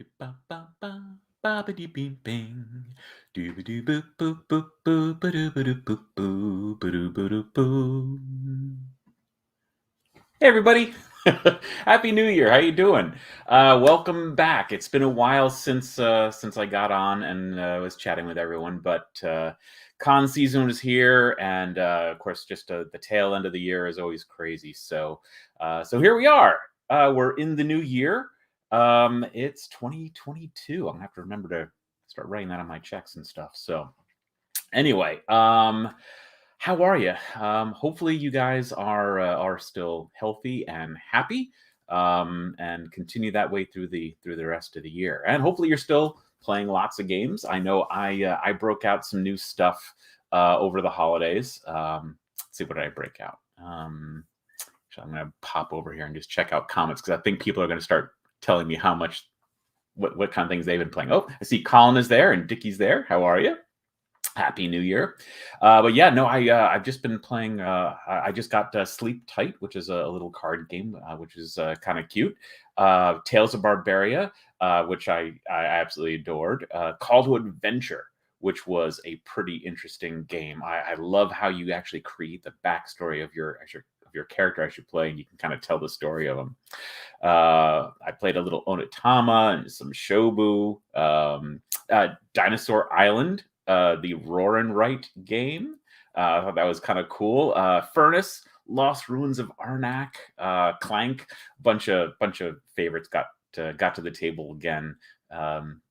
Ba-ba-ba, ba-ba-dee-bing-bing. Doo-ba-doo-boop-boop-boop-boo, ba-doo-ba-doo-boop-boo, ba-doo-ba-doo-boo. Hey everybody. Happy New Year. How you doing? Welcome back. It's been a while since I got on and was chatting with everyone, but con season was here, and of course, just the tail end of the year is always crazy. So here we are. We're in the new year. It's 2022. I'm gonna have to remember to start writing that on my checks and stuff. So anyway, how are you? Hopefully, you guys are still healthy and happy, and continue that way through the rest of the year. And hopefully, you're still playing lots of games. I know I broke out some new stuff over the holidays. Let's see, what did I break out? So I'm gonna pop over here and just check out comments because I think people are gonna start telling me how much what kind of things they've been playing. Oh, I see Colin is there and Dickie's there. How are you? Happy New Year. But yeah, no, I've just been playing. I just got Sleep Tight, which is a little card game, which is kind of cute. Tales of Barbaria, which I absolutely adored. Call to Adventure, which was a pretty interesting game. I love how you actually create the backstory of your character as you play, and you can kind of tell the story of them. I played a little Onitama and some Shobu. Dinosaur Island, the Roar and Write game. I thought that was kind of cool. Furnace, Lost Ruins of Arnak, Clank, bunch of favorites got to the table again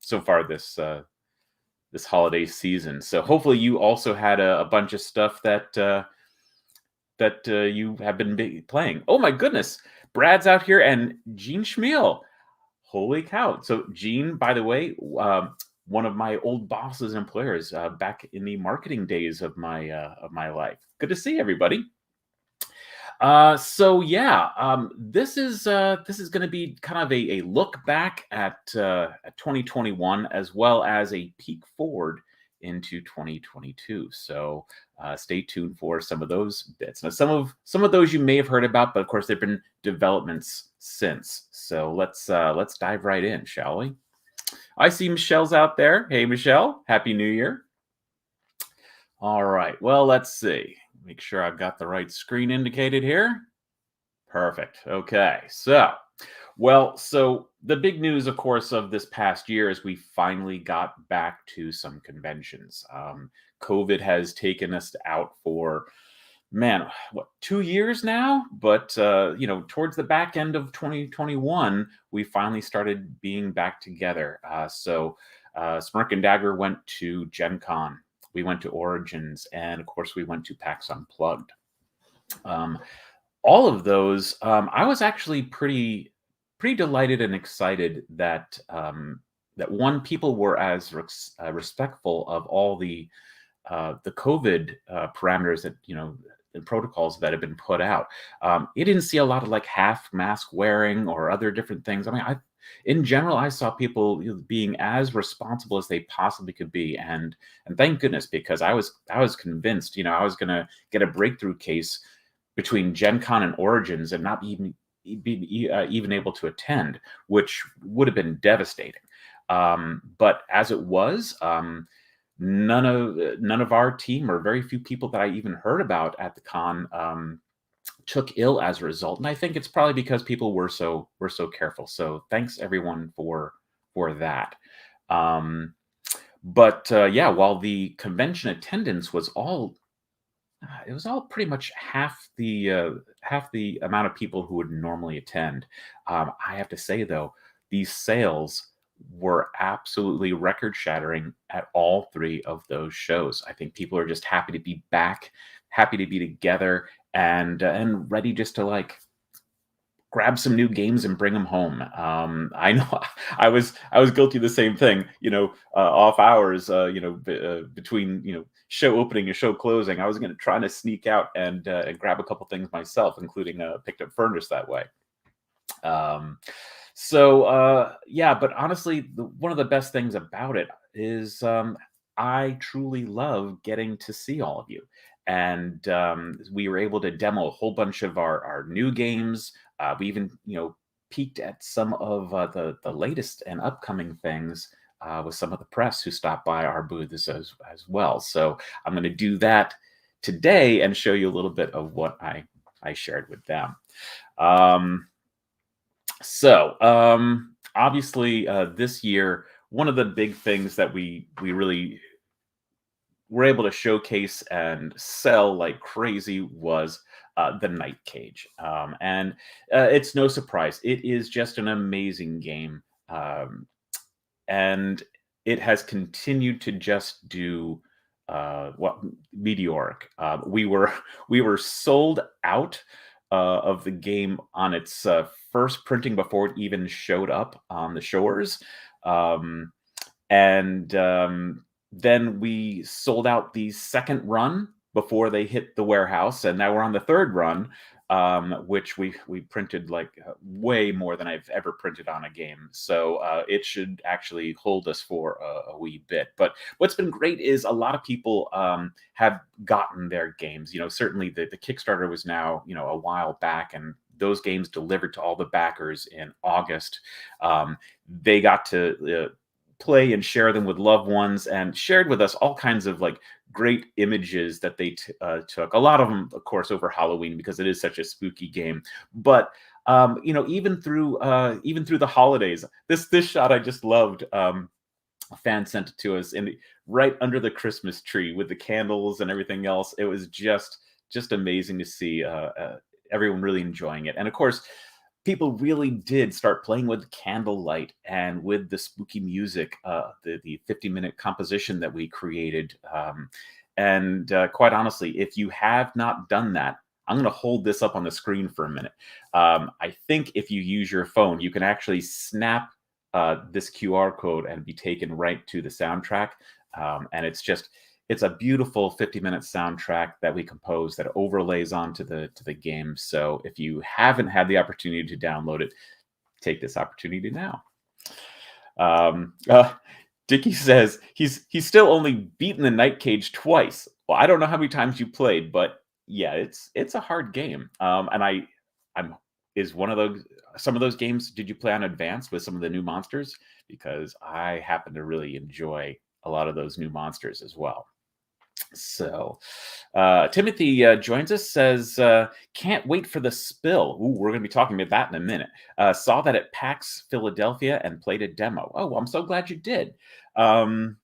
so far this holiday season. So hopefully you also had a bunch of stuff that you have been playing. Oh my goodness, Brad's out here and Gene Schmiel. Holy cow! So Gene, by the way, one of my old bosses and employers back in the marketing days of my life. Good to see everybody. So yeah, this is going to be kind of a look back at 2021 as well as a peek forward into 2022. So stay tuned for some of those bits. Now, some of those you may have heard about, but of course there've been developments since. So let's dive right in, shall we? I see Michelle's out there. Hey, Michelle, Happy New Year. All right, well, let's see. Make sure I've got the right screen indicated here. Perfect. Okay, so the big news, of course, of this past year is we finally got back to some conventions. COVID has taken us out for, man, what, 2 years now? But towards the back end of 2021, we finally started being back together. Smirk and Dagger went to Gen Con. We went to Origins, and of course, we went to PAX Unplugged. All of those, I was actually pretty delighted and excited that that one, people were as respectful of all the COVID parameters that and protocols that have been put out. You didn't see a lot of like half mask wearing or other different things. I mean, in general, I saw people being as responsible as they possibly could be, and thank goodness, because I was convinced, I was going to get a breakthrough case between Gen Con and Origins and not even be even able to attend, which would have been devastating. But as it was, none of our team, or very few people that I even heard about at the con, took ill as a result, and I think it's probably because people were so careful. So thanks everyone for that. Yeah, while the convention attendance was all it was all pretty much half the amount of people who would normally attend. I have to say though, these sales were absolutely record shattering at all three of those shows. I think people are just happy to be back, happy to be together, and ready just to like grab some new games and bring them home. I know I was guilty of the same thing. Off hours. Between show opening and show closing, I was going to try to sneak out and grab a couple things myself, including picked up furnace that way. Yeah, but honestly, one of the best things about it is I truly love getting to see all of you. And we were able to demo a whole bunch of our new games. We even, peeked at some of the latest and upcoming things with some of the press who stopped by our booths as well. So I'm going to do that today and show you a little bit of what I shared with them. Obviously, this year, one of the big things that we really were able to showcase and sell like crazy was the Night Cage. And it's no surprise, it is just an amazing game. And it has continued to just do what meteoric. We were sold out of the game on its first printing before it even showed up on the shores. And then we sold out the second run before they hit the warehouse, and now we're on the third run, which we printed like way more than I've ever printed on a game. So it should actually hold us for a wee bit. But what's been great is a lot of people have gotten their games. Certainly the Kickstarter was now a while back, and those games delivered to all the backers in August. They got to play and share them with loved ones, and shared with us all kinds of like great images that they took. A lot of them, of course, over Halloween, because it is such a spooky game. But even through the holidays, this shot I just loved. A fan sent it to us right under the Christmas tree with the candles and everything else. It was just amazing to see everyone really enjoying it. And of course, people really did start playing with candlelight and with the spooky music, the 50-minute composition that we created. And quite honestly, if you have not done that, I'm going to hold this up on the screen for a minute. I think if you use your phone, you can actually snap this QR code and be taken right to the soundtrack. And it's a beautiful 50-minute soundtrack that we composed that overlays onto the game. So if you haven't had the opportunity to download it, take this opportunity now. Dickie says he's still only beaten the Night Cage twice. Well, I don't know how many times you played, but yeah, it's a hard game. And is one of some of those games, did you play on advanced with some of the new monsters? Because I happen to really enjoy a lot of those new monsters as well. So Timothy joins us, says, can't wait for the spill. Ooh, we're going to be talking about that in a minute. Saw that at PAX Philadelphia and played a demo. Oh, well, I'm so glad you did. And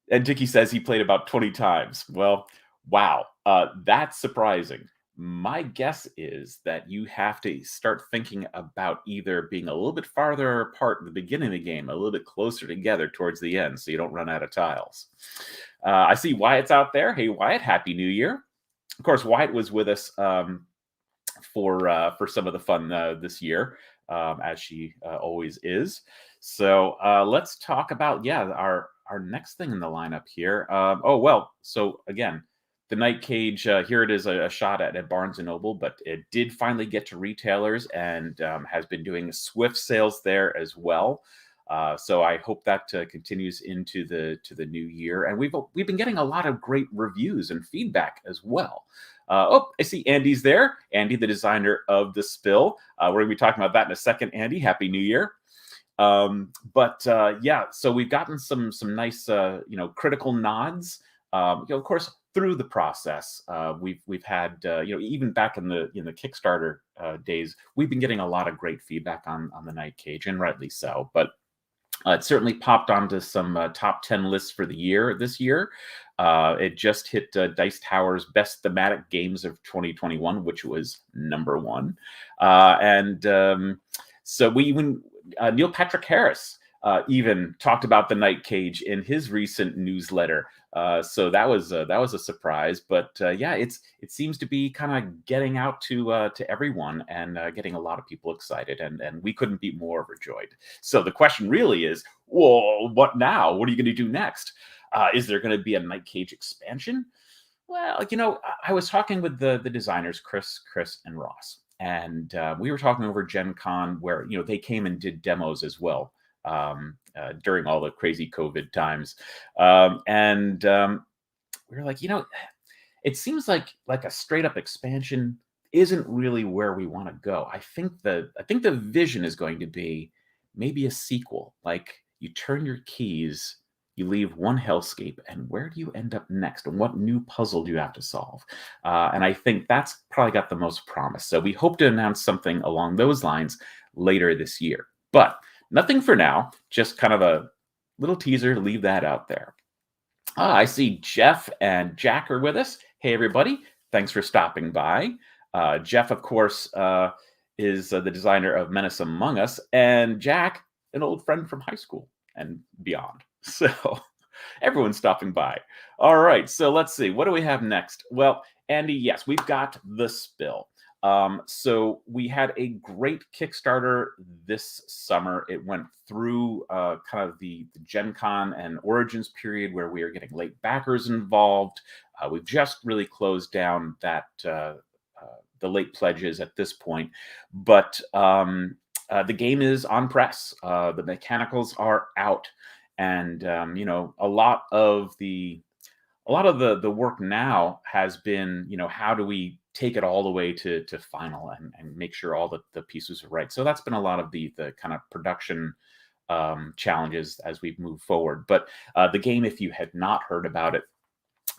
Dickie says he played about 20 times. Well, wow, that's surprising. My guess is that you have to start thinking about either being a little bit farther apart at the beginning of the game, a little bit closer together towards the end, so you don't run out of tiles. I see Wyatt's out there. Hey, Wyatt, Happy New Year. Of course, Wyatt was with us for some of the fun this year, as she always is. So let's talk about, our next thing in the lineup here. So again, the Night Cage, here it is, a shot at Barnes & Noble, but it did finally get to retailers and has been doing swift sales there as well. So I hope that continues into the new year. And we've been getting a lot of great reviews and feedback as well. I see Andy's there. Andy, the designer of the spill. We're going to be talking about that in a second. Andy, Happy New Year. So we've gotten some nice critical nods. Of course, through the process, we've had even back in the Kickstarter days, we've been getting a lot of great feedback on the Night Cage, and rightly so. But it certainly popped onto some top 10 lists for the year this year. It just hit Dice Tower's Best Thematic Games of 2021, which was #1. So we even Neil Patrick Harris even talked about the Night Cage in his recent newsletter. So that was a surprise, but it seems to be kind of getting out to everyone and getting a lot of people excited, and we couldn't be more overjoyed. So the question really is, well, what now? What are you going to do next? Is there going to be a Night Cage expansion? Well, I was talking with the designers, Chris, and Ross, and we were talking over Gen Con, where they came and did demos as well. During all the crazy COVID times. We were like, it seems like a straight up expansion isn't really where we want to go. I think the vision is going to be maybe a sequel. Like you turn your keys, you leave one hellscape, and where do you end up next? And what new puzzle do you have to solve? And I think that's probably got the most promise. So we hope to announce something along those lines later this year. But nothing for now, just kind of a little teaser to leave that out there. I see Jeff and Jack are with us. Hey, everybody. Thanks for stopping by. Jeff, of course, is the designer of Menace Among Us, and Jack, an old friend from high school and beyond. So everyone's stopping by. All right, so let's see. What do we have next? Well, Andy, yes, we've got The Spill. So we had a great Kickstarter this summer. It went through kind of the Gen Con and Origins period where we are getting late backers involved. We've just really closed down that the late pledges at this point. But the game is on press. The mechanicals are out. And, a lot of the work now has been, how do we take it all the way to final and make sure all the pieces are right. So that's been a lot of the kind of production challenges as we've moved forward. But the game, if you had not heard about it,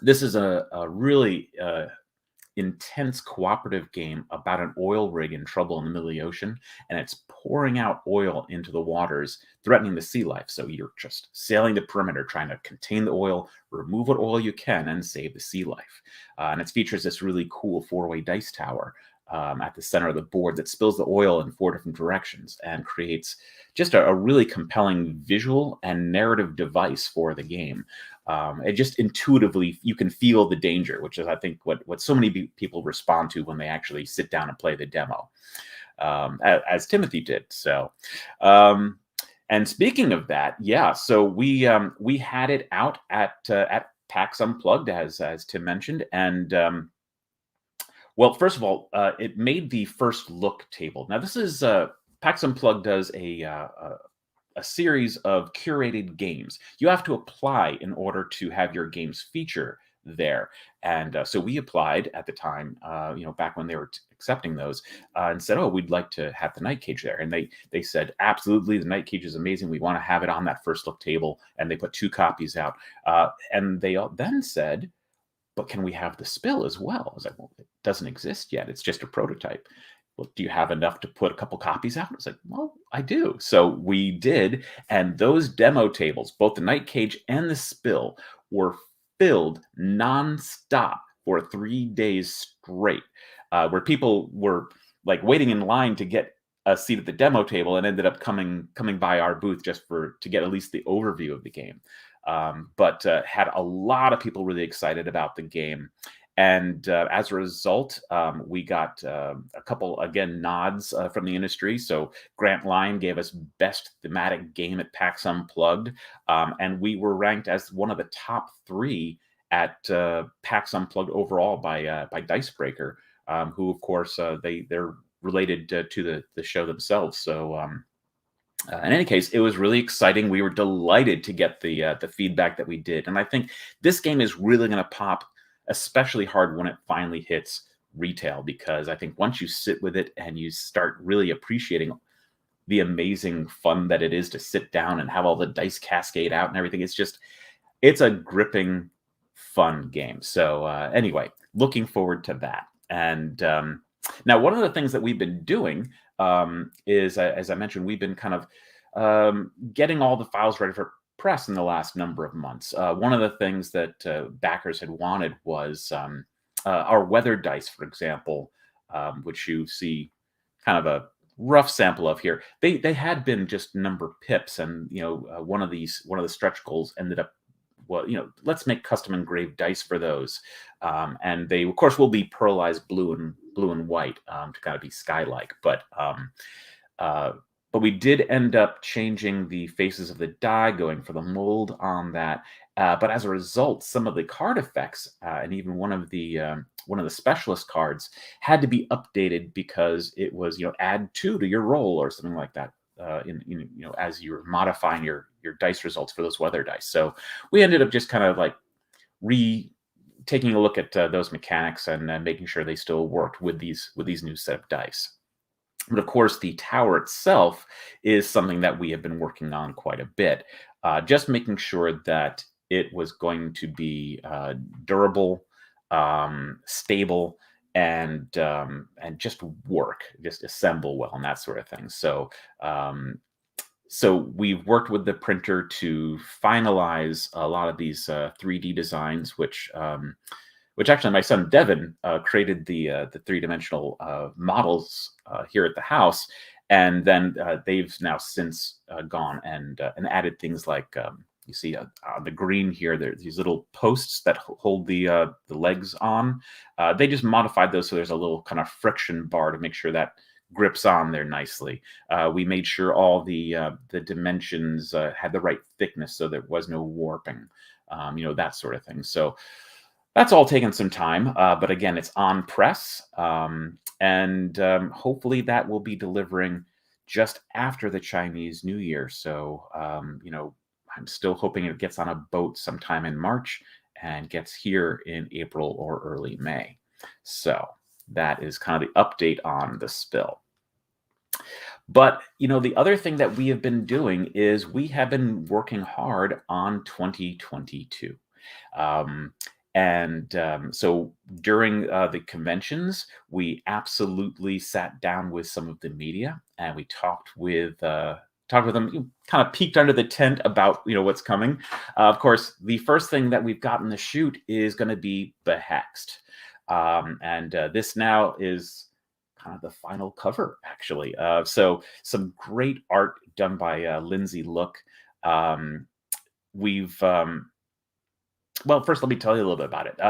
this is a really intense cooperative game about an oil rig in trouble in the middle of the ocean, and it's pouring out oil into the waters, threatening the sea life. So you're just sailing the perimeter, trying to contain the oil, remove what oil you can, and save the sea life. And it features this really cool 4-way dice tower at the center of the board that spills the oil in 4 different directions and creates just a really compelling visual and narrative device for the game. It just intuitively, you can feel the danger, which is, I think, what so many people respond to when they actually sit down and play the demo, as Timothy did. So, and speaking of that, yeah, so we had it out at PAX Unplugged, as Tim mentioned, and well, first of all, it made the first look table. Now, this is PAX Unplugged does a series of curated games. You have to apply in order to have your games feature there. And so we applied at the time, back when they were accepting those, and said, "Oh, we'd like to have the Night Cage there." And they said, "Absolutely, the Night Cage is amazing. We want to have it on that first look table." And they put 2 copies out. And they then said, "But can we have the Spill as well?" I was like, "Well, it doesn't exist yet. It's just a prototype." "Well, do you have enough to put a couple copies out?" I was like, "Well, I do." So we did. And those demo tables, both the Night Cage and the Spill, were filled nonstop for 3 days straight, where people were like waiting in line to get a seat at the demo table and ended up coming by our booth just to get at least the overview of the game. But had a lot of people really excited about the game. And as a result, we got a couple, again, nods from the industry. So Grant Lyon gave us Best Thematic Game at PAX Unplugged. And we were ranked as one of the top 3 at PAX Unplugged overall by Dicebreaker, who, of course, they're related to the show themselves. So in any case, it was really exciting. We were delighted to get the feedback that we did. And I think this game is really going to pop especially hard when it finally hits retail, because I think once you sit with it and you start really appreciating the amazing fun that it is to sit down and have all the dice cascade out and everything, it's a gripping, fun game. So anyway, looking forward to that. And now, one of the things that we've been doing is, as I mentioned, we've been kind of getting all the files ready for press in the last number of months. One of the things that backers had wanted was our weather dice, for example, which you see kind of a rough sample of here. They had been just number pips, and one of the stretch goals ended up, well, let's make custom engraved dice for those, and they, of course, will be pearlized blue and white to kind of be sky-like, but we did end up changing the faces of the die, going for the mold on that. But as a result, some of the card effects and even one of the specialist cards had to be updated because it was add 2 to your roll or something like that. As you're modifying your dice results for those weather dice. So we ended up just kind of like taking a look at those mechanics and making sure they still worked with these new set of dice. But of course, the tower itself is something that we have been working on quite a bit, just making sure that it was going to be durable, stable, and just work, just assemble well, and that sort of thing. Um, so we've worked with the printer to finalize a lot of these 3D designs, which actually my son Devin created the three-dimensional models here at the house, and then they've now since gone and added things like you see on the green here. There's these little posts that hold the legs on. They just modified those so there's a little kind of friction bar to make sure that grips on there nicely. We made sure all the dimensions had the right thickness so there was no warping, that sort of thing. So that's all taken some time, but again, it's on press, and hopefully that will be delivering just after the Chinese New Year. So, I'm still hoping it gets on a boat sometime in March and gets here in April or early May. So that is kind of the update on the spill. But, the other thing that we have been doing is we have been working hard on 2022. So during the conventions, we absolutely sat down with some of the media and we talked with them, kind of peeked under the tent about what's coming. Of course, the first thing that we've got in the shoot is going to be the Hexed, and this now is kind of the final cover, actually. So some great art done by Lindsay Look. We've Well, first, let me tell you a little bit about it.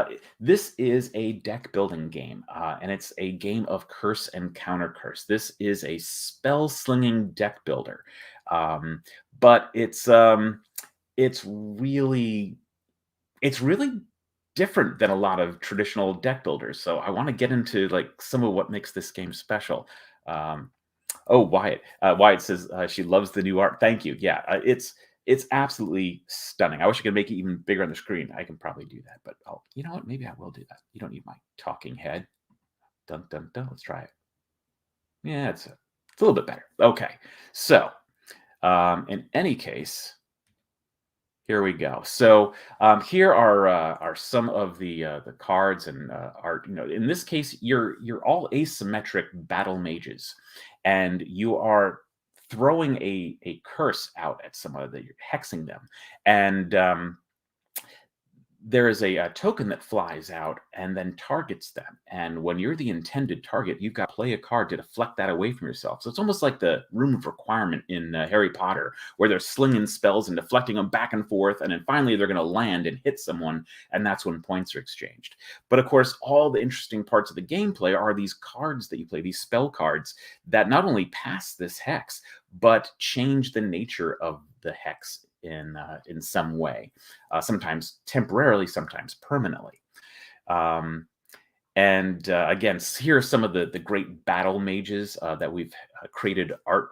This is a deck building game, and it's a game of curse and counter curse. This is a spell slinging deck builder, but it's really different than a lot of traditional deck builders. So I want to get into like some of what makes this game special. Um, Oh, Wyatt. Wyatt says she loves the new art. Thank you. Yeah, it's absolutely stunning. I wish I could make it even bigger on the screen. I can probably do that, but you know what? Maybe I will do that. You don't need my talking head. Dun dun dun. Let's try it. Yeah, it's a little bit better. Okay, so in any case, here we go. So here are some of the cards and art. In this case, you're all asymmetric battle mages, and you are throwing a curse out at someone that you're hexing them, and there is a token that flies out and then targets them. And when you're the intended target, you've got to play a card to deflect that away from yourself. So it's almost like the Room of Requirement in Harry Potter, where they're slinging spells and deflecting them back and forth. And then finally, they're going to land and hit someone. And that's when points are exchanged. But of course, all the interesting parts of the gameplay are these cards that you play, these spell cards that not only pass this hex, but change the nature of the hex in some way, sometimes temporarily, sometimes permanently. And again, here are some of the great battle mages that we've created art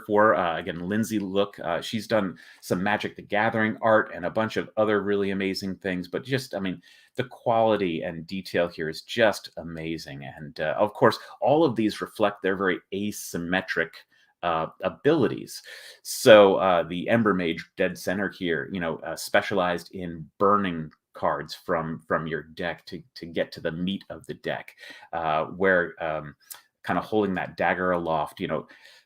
for. Again, Lindsay Look, she's done some Magic the Gathering art and a bunch of other really amazing things. But just, the quality and detail here is just amazing. And of course, all of these reflect their very asymmetric abilities. So the Ember Mage dead center here, specialized in burning cards from your deck to get to the meat of the deck, where kind of holding that dagger aloft,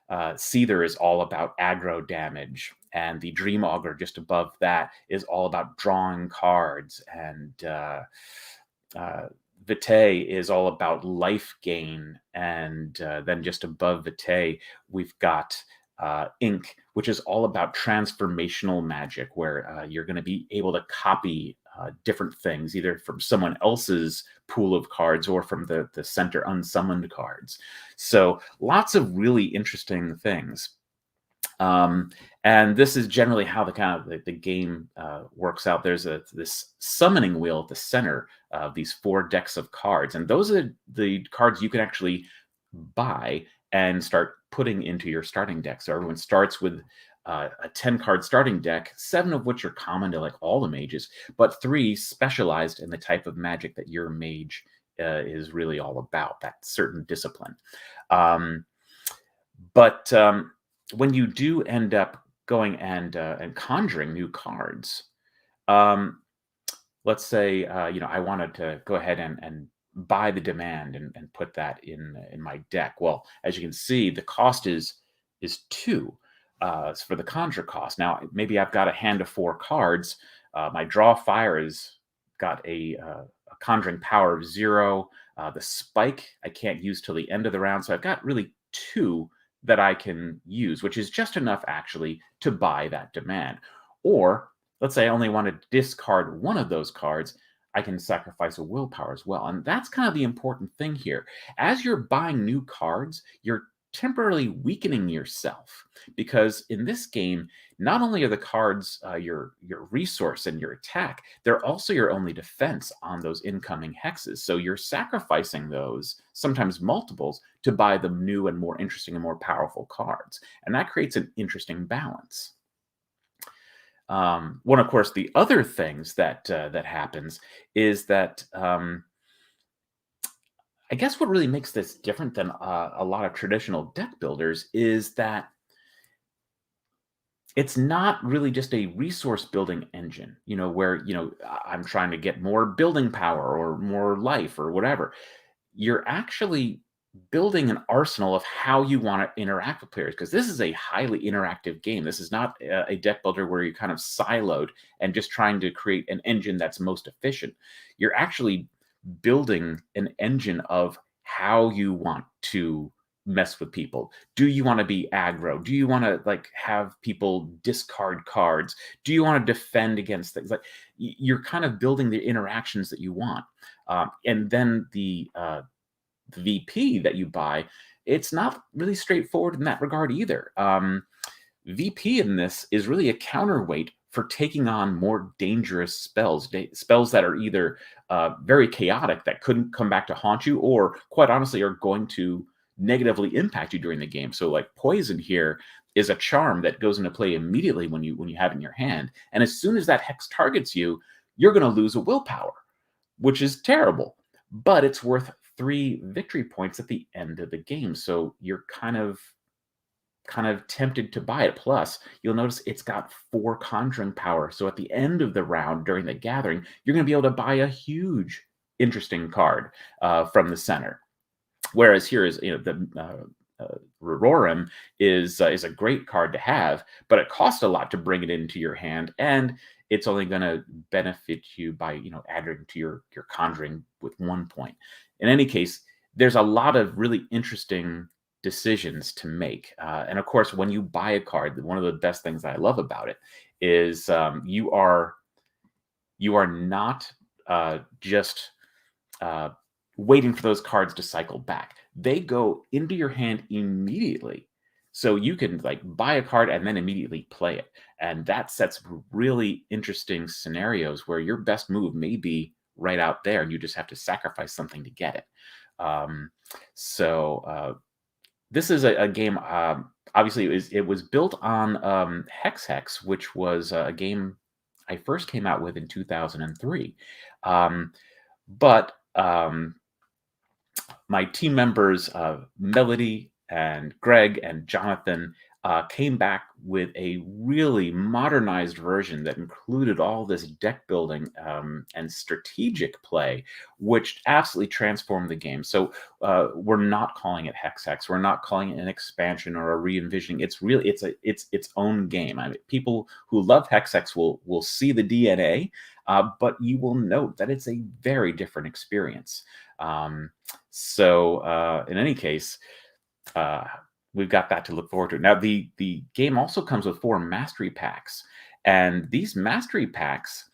Seether is all about aggro damage, and the Dream Augur just above that is all about drawing cards, and Vitae is all about life gain, and then just above Vitae, we've got Ink, which is all about transformational magic, where you're going to be able to copy different things, either from someone else's pool of cards or from the center unsummoned cards. So lots of really interesting things. And this is generally how the kind of the game works out. There's this summoning wheel at the center of these 4 decks of cards, and those are the cards you can actually buy and start putting into your starting deck. So everyone starts with a 10-card starting deck, 7 of which are common to like all the mages, but 3 specialized in the type of magic that your mage is really all about, that certain discipline. Um, but when you do end up going and conjuring new cards, um, let's say I wanted to go ahead and buy the demand and put that in my deck. Well, as you can see, the cost is 2 for the conjure cost. Now, maybe I've got a hand of 4 cards. My draw fire has got a conjuring power of 0. The spike I can't use till the end of the round, so I've got really 2 that I can use, which is just enough actually to buy that demand. Or let's say I only want to discard one of those cards, I can sacrifice a willpower as well. And that's kind of the important thing here. As you're buying new cards, you're temporarily weakening yourself, because in this game, not only are the cards your resource and your attack, they're also your only defense on those incoming hexes. So you're sacrificing those, sometimes multiples, to buy the new and more interesting and more powerful cards. And that creates an interesting balance. One, of course, the other things that happens is that I guess what really makes this different than a lot of traditional deck builders is that it's not really just a resource building engine, where I'm trying to get more building power or more life or whatever. You're actually building an arsenal of how you want to interact with players, because this is a highly interactive game. This is not a deck builder where you're kind of siloed and just trying to create an engine that's most efficient. You're actually building an engine of how you want to mess with people. Do you want to be aggro? Do you want to like have people discard cards? Do you want to defend against things? Like you're kind of building the interactions that you want. And then the VP that you buy, it's not really straightforward in that regard either. VP in this is really a counterweight for taking on more dangerous spells, spells that are either very chaotic, that couldn't come back to haunt you, or quite honestly are going to negatively impact you during the game. So like poison here is a charm that goes into play immediately when you have it in your hand. And as soon as that hex targets you, you're going to lose a willpower, which is terrible. But it's worth 3 victory points at the end of the game. So you're kind of tempted to buy it. Plus, you'll notice it's got 4 conjuring power. So at the end of the round during the gathering, you're going to be able to buy a huge, interesting card from the center. Whereas here is, the Roram is a great card to have, but it costs a lot to bring it into your hand, and it's only going to benefit you by adding to your conjuring with 1 point. In any case, there's a lot of really interesting decisions to make, and of course, when you buy a card, one of the best things I love about it is you are not just waiting for those cards to cycle back. They go into your hand immediately. So you can like buy a card and then immediately play it. And that sets really interesting scenarios where your best move may be right out there and you just have to sacrifice something to get it. Um, so this is a game, obviously it was built on Hexed, which was a game I first came out with in 2003. But my team members, Melody and Greg and Jonathan, came back with a really modernized version that included all this deck building and strategic play, which absolutely transformed the game. So we're not calling it Hex. We're not calling it an expansion or a re-envisioning. It's really it's its own game. I mean, people who love Hex will see the DNA, but you will note that it's a very different experience. So in any case, we've got that to look forward to. Now, the game also comes with 4 mastery packs, and these mastery packs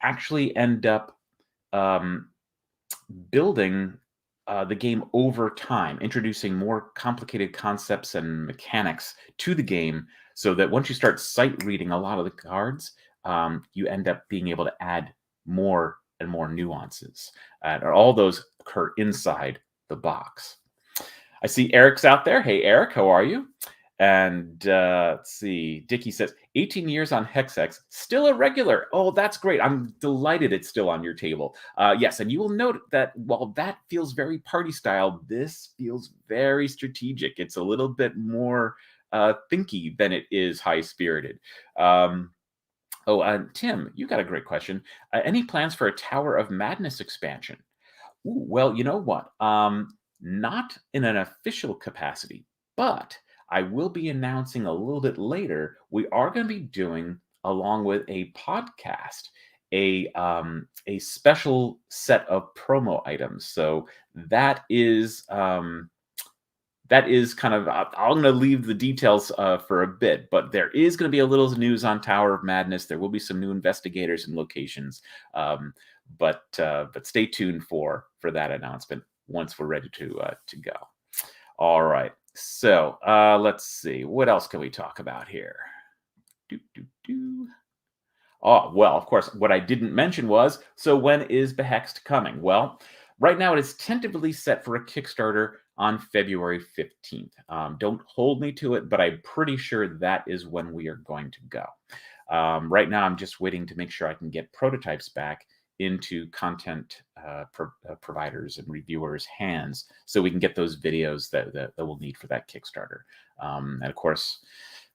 actually end up building the game over time, introducing more complicated concepts and mechanics to the game, so that once you start sight reading a lot of the cards, you end up being able to add more and more nuances. And all those occur inside the box. I see Eric's out there. Hey, Eric, how are you? And let's see. Dickie says 18 years on Hexed, still a regular. Oh, that's great. I'm delighted it's still on your table. Yes, and you will note that while that feels very party style, this feels very strategic. It's a little bit more thinky than it is high spirited. Tim, you got a great question. Any plans for a Tower of Madness expansion? Ooh, well, you know what? Not in an official capacity, but I will be announcing a little bit later. We are going to be doing, along with a podcast, a special set of promo items. So that is kind of I'm going to leave the details for a bit, but there is going to be a little news on Tower of Madness. There will be some new investigators and locations, but stay tuned for that announcement once we're ready to go. All right, so let's see, what else can we talk about here? Oh, well, of course, what I didn't mention was, so when is Behexed coming? Well, right now it is tentatively set for a Kickstarter on February 15th. Don't hold me to it, but I'm pretty sure that is when we are going to go. Right now, I'm just waiting to make sure I can get prototypes back into content providers and reviewers' hands so we can get those videos that we'll need for that Kickstarter. And of course,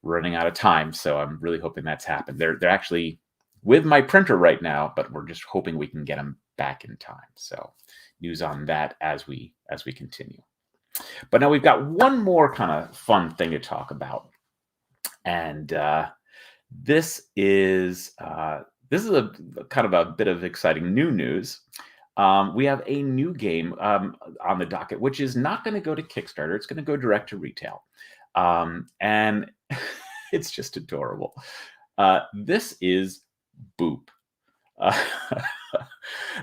we're running out of time, so I'm really hoping that's happened. They're actually with my printer right now, but we're just hoping we can get them back in time. So news on that as we continue. But now we've got one more kind of fun thing to talk about, and this is a kind of a bit of exciting new news. We have a new game on the docket, which is not going to go to Kickstarter. It's going to go direct to retail, and it's just adorable. This is Boop.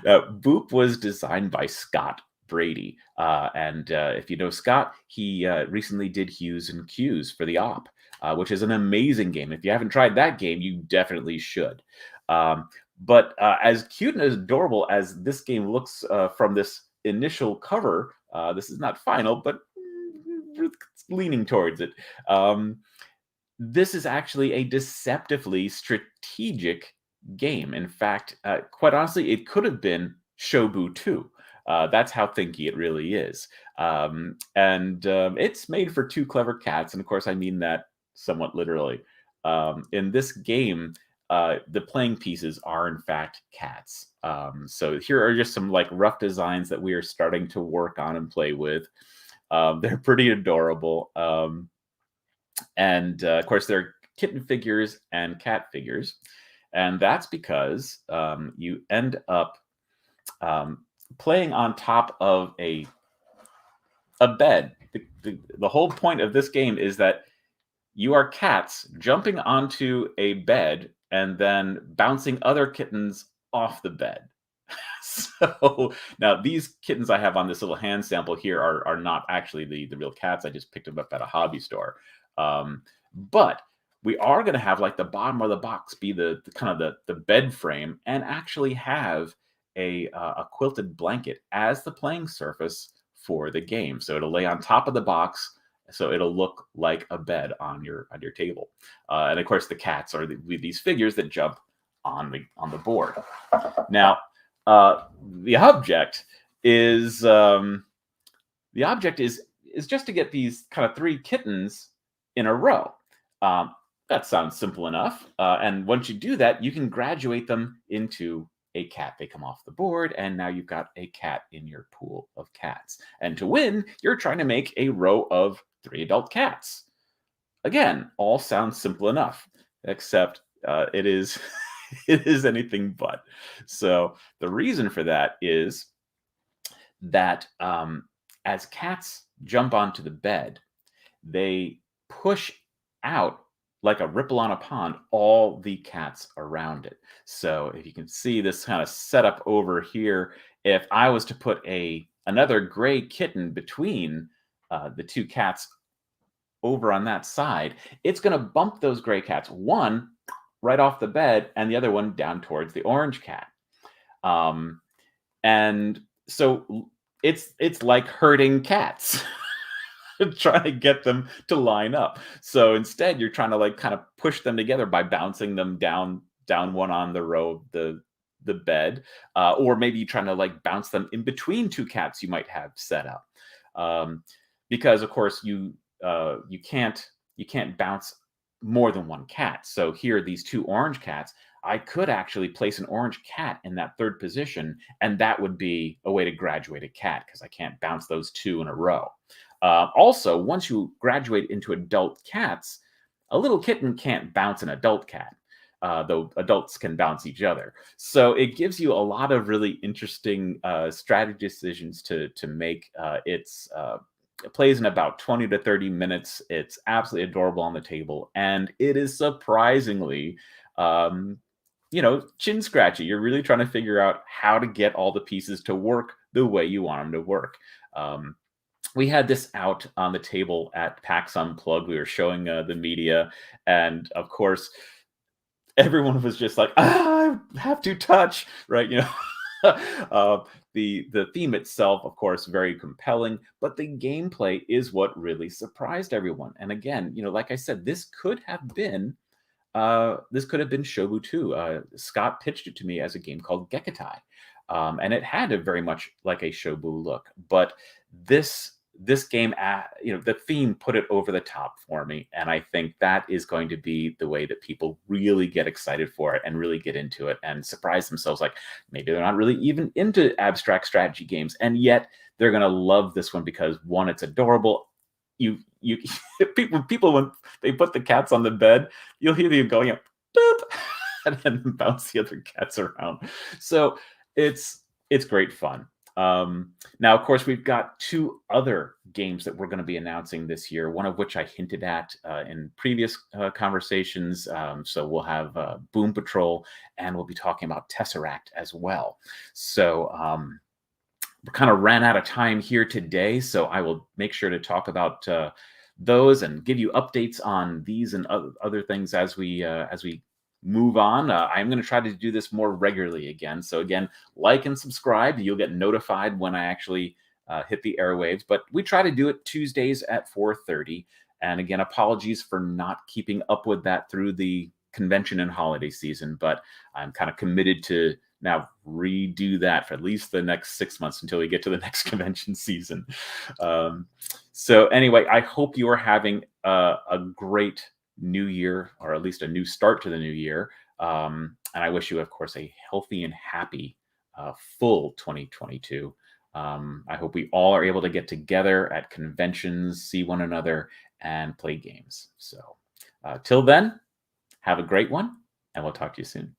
Boop was designed by Scott Brady. And if you know Scott, he recently did Hues and Cues for the Op, which is an amazing game. If you haven't tried that game, you definitely should. But as cute and as adorable as this game looks from this initial cover, this is not final, but leaning towards it. This is actually a deceptively strategic game. In fact, quite honestly, it could have been Shobu 2. That's how thinky it really is. It's made for two clever cats. And of course, I mean that somewhat literally. In this game, the playing pieces are in fact cats. So here are just some like rough designs that we are starting to work on and play with. They're pretty adorable. Of course, they're kitten figures and cat figures. And that's because you end up playing on top of a bed. The whole point of this game is that you are cats jumping onto a bed and then bouncing other kittens off the bed. So now these kittens I have on this little hand sample here are not actually the real cats. I just picked them up at a hobby store. But we are going to have like the bottom of the box be the kind of the bed frame and actually have a quilted blanket as the playing surface for the game. So it'll lay on top of the box, so it'll look like a bed on your table. And of course, the cats are these figures that jump on the board. Now, the object is just to get these kind of three kittens in a row. That sounds simple enough. And once you do that, you can graduate them into a cat. They come off the board, and now you've got a cat in your pool of cats. And to win, you're trying to make a row of 3 adult cats. Again, all sounds simple enough, except it is it is anything but. So the reason for that is that as cats jump onto the bed, they push out like a ripple on a pond all the cats around it. So if you can see this kind of setup over here, if I was to put another gray kitten between the two cats over on that side, it's going to bump those gray cats, one right off the bed and the other one down towards the orange cat. And so it's like herding cats. trying to get them to line up. So instead, you're trying to like kind of push them together by bouncing them down one on the row of the bed, or maybe trying to like bounce them in between two cats you might have set up, um, because of course you can't bounce more than one cat. So here, these two orange cats, I could actually place an orange cat in that third position, and that would be a way to graduate a cat because I can't bounce those two in a row. Also, once you graduate into adult cats, a little kitten can't bounce an adult cat, though adults can bounce each other. So it gives you a lot of really interesting strategy decisions to make. It plays in about 20 to 30 minutes. It's absolutely adorable on the table, and it is surprisingly, um, chin scratchy. You're really trying to figure out how to get all the pieces to work the way you want them to work. Um, we had this out on the table at PAX Unplugged. We were showing the media, and of course, everyone was just like, I have to touch, right? uh, the theme itself, of course, very compelling, but the gameplay is what really surprised everyone. And again, like I said, this could have been Shobu 2. Scott pitched it to me as a game called Gekatai, and it had a very much like a Shobu look. But this game, the theme put it over the top for me, and I think that is going to be the way that people really get excited for it and really get into it and surprise themselves. Like maybe they're not really even into abstract strategy games, and yet they're going to love this one because one, it's adorable. You people when they put the cats on the bed, you'll hear them going up, boop, and then bounce the other cats around. So it's great fun. Now, of course, we've got two other games that we're going to be announcing this year. One of which I hinted at in previous conversations. So we'll have Boom Patrol, and we'll be talking about Tesseract as well. So we kind of ran out of time here today, so I will make sure to talk about those and give you updates on these and other things as we move on. I'm going to try to do this more regularly again. So again, like and subscribe. You'll get notified when I actually hit the airwaves. But we try to do it Tuesdays at 4:30. And again, apologies for not keeping up with that through the convention and holiday season. But I'm kind of committed to now redo that for at least the next 6 months until we get to the next convention season. So anyway, I hope you are having a great new year, or at least a new start to the new year. And I wish you, of course, a healthy and happy full 2022. I hope we all are able to get together at conventions, see one another, and play games. So till then, have a great one, and we'll talk to you soon.